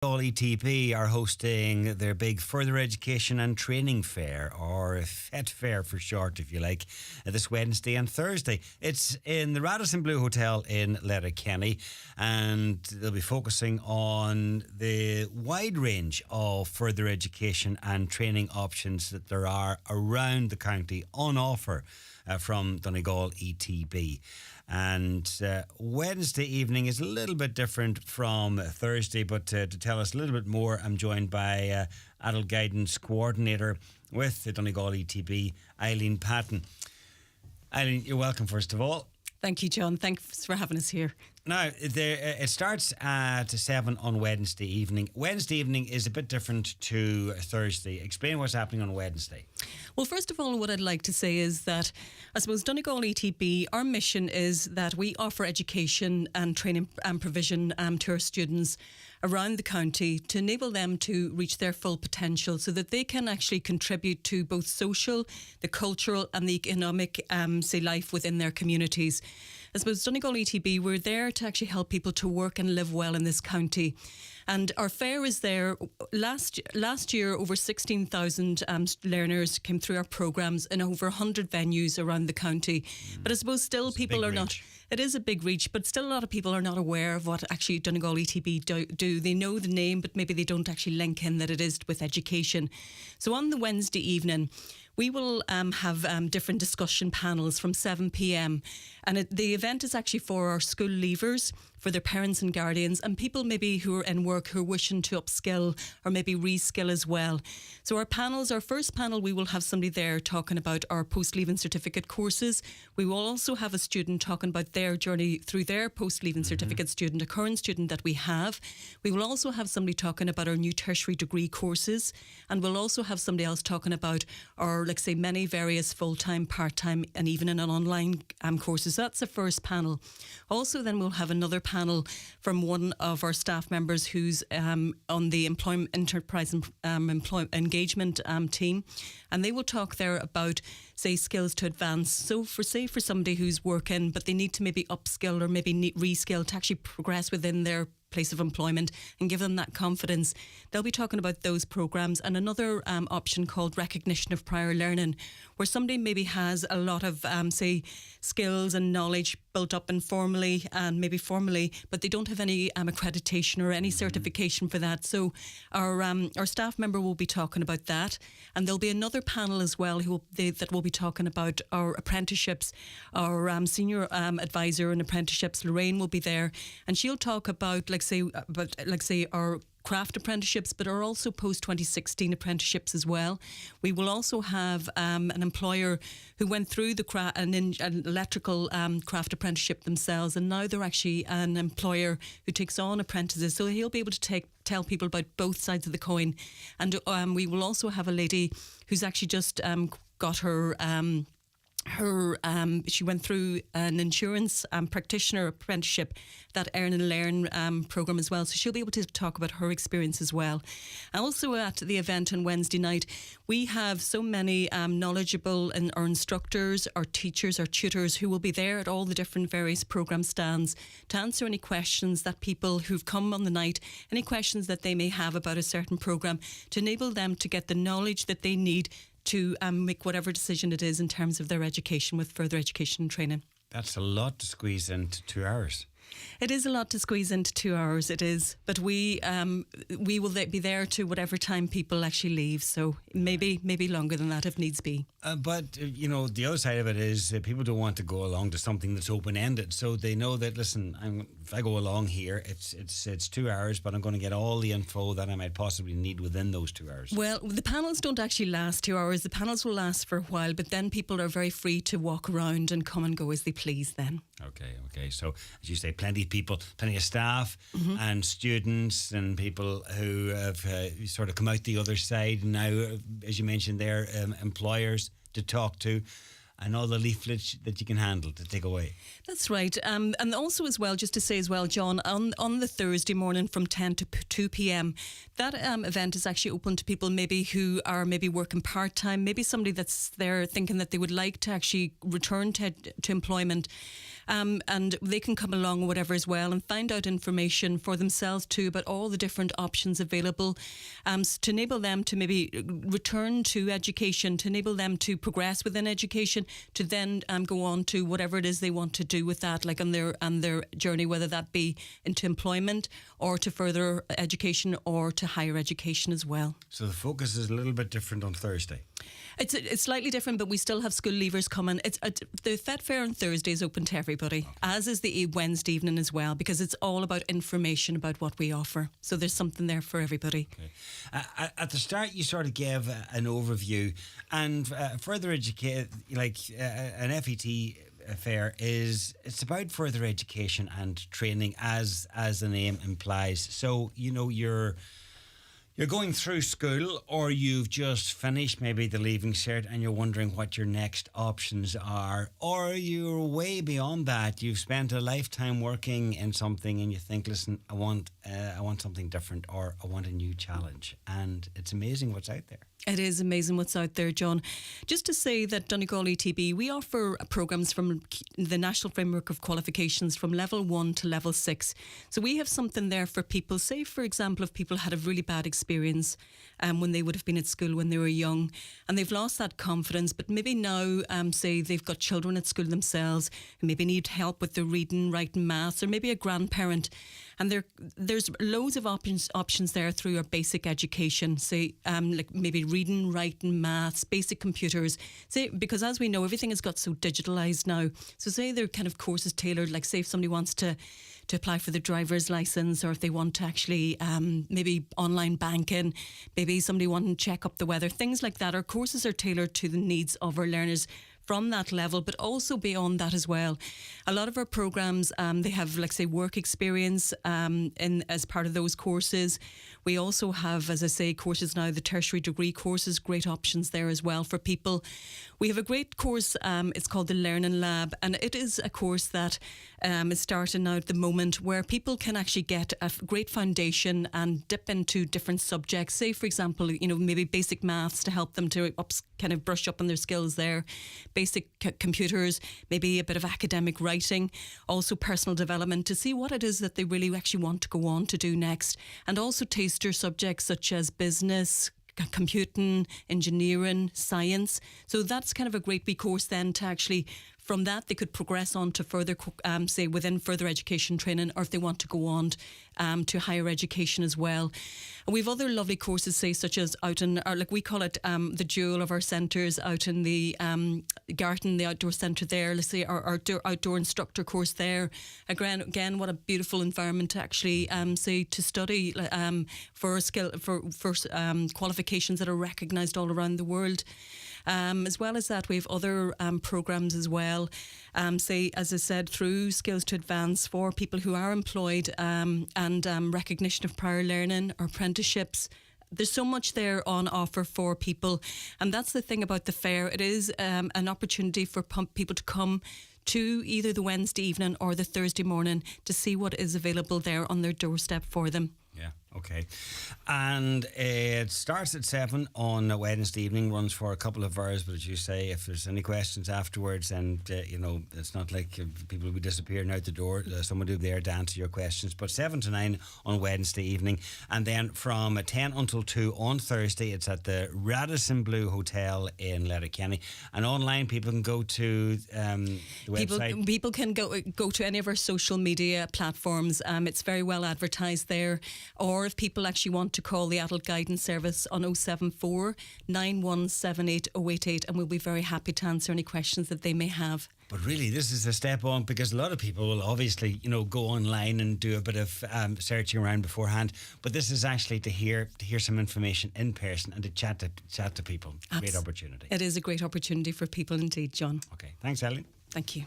Donegal ETB are hosting their big further education and training fair, or FET fair for short, if you like, this Wednesday and Thursday. It's in the Radisson Blue Hotel in Letterkenny, and they'll be focusing on the wide range of further education and training options that there are around the county on offer from Donegal ETB. And Wednesday evening is a little bit different from Thursday, but to tell us a little bit more, I'm joined by Adult Guidance Coordinator with the Donegal ETB, Eileen Patton. Eileen, you're welcome, first of all. Thank you, John. Thanks for having us here. Now, it starts at 7 on Wednesday evening. Wednesday evening is a bit different to Thursday. Explain what's happening on Wednesday. Well, first of all, what I'd like to say is that I suppose Donegal ETB, our mission is that we offer education and training and provision to our students around the county to enable them to reach their full potential so that they can actually contribute to both social, the cultural and the economic life within their communities. I suppose Donegal ETB, we're there to actually help people to work and live well in this county. And our fair is there. Last year, over 16,000 learners came through our programmes in over 100 venues around the county. But I suppose still people are not... It is a big reach, but still a lot of people are not aware of what actually Donegal ETB do. They know the name, but maybe they don't actually link in that it is with education. So on the Wednesday evening, we will have different discussion panels from 7 p.m. And the event is actually for our school leavers, for their parents and guardians, and people maybe who are in work who are wishing to upskill or maybe reskill as well. So our first panel, we will have somebody there talking about our post-leaving certificate courses. We will also have a student talking about their journey through their post-leaving certificate student, a current student that we have. We will also have somebody talking about our new tertiary degree courses, and we'll also have somebody else talking about our, many various full-time, part-time and even in an online courses. That's the first panel. Also then we'll have another panel from one of our staff members who's on the employment enterprise employment engagement team, and they will talk there about skills to advance. So for somebody who's working but they need to maybe upskill or maybe reskill to actually progress within their place of employment and give them that confidence. They'll be talking about those programmes, and another option called recognition of prior learning, where somebody maybe has a lot of skills and knowledge built up informally and maybe formally, but they don't have any accreditation or any certification for that. So our staff member will be talking about that, and there'll be another panel as well that will be talking about our apprenticeships. Our senior advisor in apprenticeships, Lorraine, will be there, and she'll talk about our craft apprenticeships, but are also post-2016 apprenticeships as well. We will also have an employer who went through an electrical craft apprenticeship themselves, and now they're actually an employer who takes on apprentices. So he'll be able to tell people about both sides of the coin. And we will also have a lady who's actually just got her... she went through an insurance practitioner apprenticeship, that Earn and Learn programme as well, so she'll be able to talk about her experience as well. Also at the event on Wednesday night, we have so many knowledgeable and our instructors, our teachers, our tutors who will be there at all the different various programme stands to answer any questions that people who've come on the night, any questions that they may have about a certain programme, to enable them to get the knowledge that they need to make whatever decision it is in terms of their education with further education and training. That's a lot to squeeze into 2 hours. It is a lot to squeeze into 2 hours, it is. But we will be there to whatever time people actually leave. So maybe longer than that if needs be. But the other side of it is people don't want to go along to something that's open-ended. So they know that, listen, if I go along here, it's 2 hours, but I'm going to get all the info that I might possibly need within those 2 hours. Well, the panels don't actually last 2 hours. The panels will last for a while, but then people are very free to walk around and come and go as they please then. Okay. So, as you say, plenty of people, plenty of staff and students and people who have sort of come out the other side now, as you mentioned there, employers to talk to. and all the leaflets that you can handle to take away. That's right. And also as well, just to say as well, John, on the Thursday morning from 10 to 2 p.m, that event is actually open to people maybe who are maybe working part-time, maybe somebody that's there thinking that they would like to actually return to employment. And they can come along or whatever as well and find out information for themselves too about all the different options available to enable them to maybe return to education, to enable them to progress within education, to then go on to whatever it is they want to do with that, like on their journey, whether that be into employment or to further education or to higher education as well. So the focus is a little bit different on Thursday. It's slightly different, but we still have school leavers coming. The Fet Fair on Thursday is open to everybody, as is the Wednesday evening as well, because it's all about information about what we offer. So there's something there for everybody. Okay. At the start, you sort of gave an overview, and further educate, like an FET fair it's about further education and training, as the name implies. So you're going through school, or you've just finished maybe the Leaving Cert and you're wondering what your next options are, or you're way beyond that. You've spent a lifetime working in something and you think, listen, I want something different, or I want a new challenge. And it's amazing what's out there. It is amazing what's out there, John. Just to say that Donegal ETB, we offer programmes from the National Framework of Qualifications from level 1 to level 6. So we have something there for people. Say, for example, if people had a really bad experience when they would have been at school when they were young, and they've lost that confidence, but maybe now, say, they've got children at school themselves who maybe need help with their reading, writing, maths, or maybe a grandparent. And there's loads of options there through our basic education, say, like maybe reading, writing, maths, basic computers. Say, because as we know, everything has got so digitalised now. So say they're kind of courses tailored, like say if somebody wants to apply for the driver's licence, or if they want to actually maybe online banking, maybe somebody wanting to check up the weather, things like that. Our courses are tailored to the needs of our learners from that level, but also beyond that as well. A lot of our programmes, they have, like say, work experience as part of those courses. We also have, as I say, courses now, the tertiary degree courses, great options there as well for people. We have a great course, it's called the Learning Lab, and it is a course that is starting now at the moment, where people can actually get a great foundation and dip into different subjects. Say, for example, maybe basic maths to help them to kind of brush up on their skills there, basic computers, maybe a bit of academic writing, also personal development, to see what it is that they really actually want to go on to do next, and also taster subjects such as business, computing, engineering, science. So that's kind of a great wee course then to actually, from that they could progress on to further, say within further education training, or if they want to go on to higher education as well. And we've other lovely courses, say, such as out in, or like we call it the jewel of our centres, out in the Garton, the outdoor centre there. Let's say our outdoor instructor course there. Again, what a beautiful environment to actually say to study for a skill for qualifications that are recognised all around the world. As well as that, we have other programmes as well, say, as I said, through Skills to Advance for people who are employed, and recognition of prior learning or apprenticeships. There's so much there on offer for people, and that's the thing about the fair. It is an opportunity for people to come to either the Wednesday evening or the Thursday morning to see what is available there on their doorstep for them. Yeah, okay. And it starts at 7 on a Wednesday evening, runs for a couple of hours, but as you say, if there's any questions afterwards, and it's not like people will be disappearing out the door, someone will be there to answer your questions. But 7 to 9 on Wednesday evening, and then from 10 until 2 on Thursday, it's at the Radisson Blue Hotel in Letterkenny. And online, people can go to the website. People can go to any of our social media platforms. It's very well advertised there. Or if people actually want to call the Adult Guidance Service on 074 9178 088, and we'll be very happy to answer any questions that they may have. But really, this is a step on, because a lot of people will obviously, go online and do a bit of searching around beforehand. But this is actually to hear some information in person and to chat to people. Great opportunity. It is a great opportunity for people indeed, John. Okay, thanks, Eileen. Thank you.